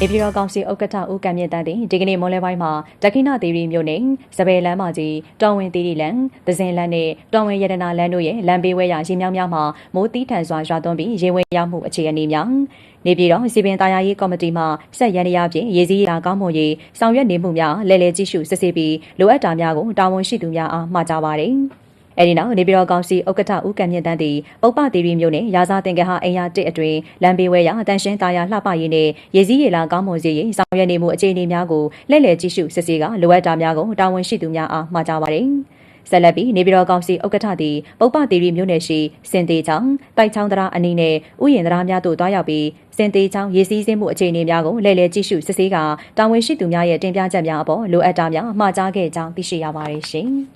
နေပြည်တော်ကောင်စီဥက္ကဋ္ဌဦးကံမြင့်တန်းတင်ဒီကနေ့မွန်လွဲပိုင်းမှာဒက္ခိဏသီရိမြို့နယ်စပယ်လမ်းမကြီးတော်ဝင်သီရိလမ်းသဇင်လမ်းနဲ့တော်ဝင်ရတနာလမ်းတို့ရဲ့လမ်းဘေးဝဲရာရေမြောင်းများမှာမိုးတီးထန်စွာရွာသွန်းပြီးရေဝင်ရောက်မှုအခြေအနေများနေပြည်တော်စီပင်သားရေးကော်မတီမှဆက်ရန်ရဖြင့်ရေစည်းရာကောင်းမွန်ရေးဆောင်ရွက်နေမှုများလဲလှယ်ကြည့်ရှုစစ်ဆေးပြီးလိုအပ်တာများကိုတာဝန်ရှိသူများအားမှာကြားပါတယ်အဲဒီနောက်နေပြည်တော်ကောင်စီဥက္ကဋ္ဌဦးကံမြင့်တန်းသည်ပုပ္ပသီရိမြို့နယ်ရာဇာတင်ကဟာအိမ်ယာ1အတွင်းလမ်းဘေးဝဲရာတန်ရှင်းသားရလှပရေးနဲ့ရေစည်းရေလာကောင်းမွန်စေရေးဆောင်ရွက်နေမှုအခြေအနေများကိုလက်လည်ကြည့်ရှုစစ်ဆေးကလိုအပ်တာများကိုတာဝန်ရှိသူများအားမှာကြားပါတယ်ဆက်လက်ပြီးနေပြည်တော်ကောင်စီဥက္ကဋ္ဌသည်ပုပ္ပသီရိမြို့နယ်ရှိစင်သေးချောင်းတိုက်ချောင်းတရားအနီးနဲ့ဥယျာဉ်တရားများသို့တွားရောက်ပြီးစင်သေးချောင်းရေစည်းစင်းမှုအခြေအနေများကိုလဲလှယ်ကြည့်ရှုစစ်ဆေးကတာဝန်ရှိသူများရဲ့တင်ပြချက်များအပေါ်လိုအပ်တာများမှာကြားခဲ့ကြောင်းသိရှိရပါတယ်ရှင်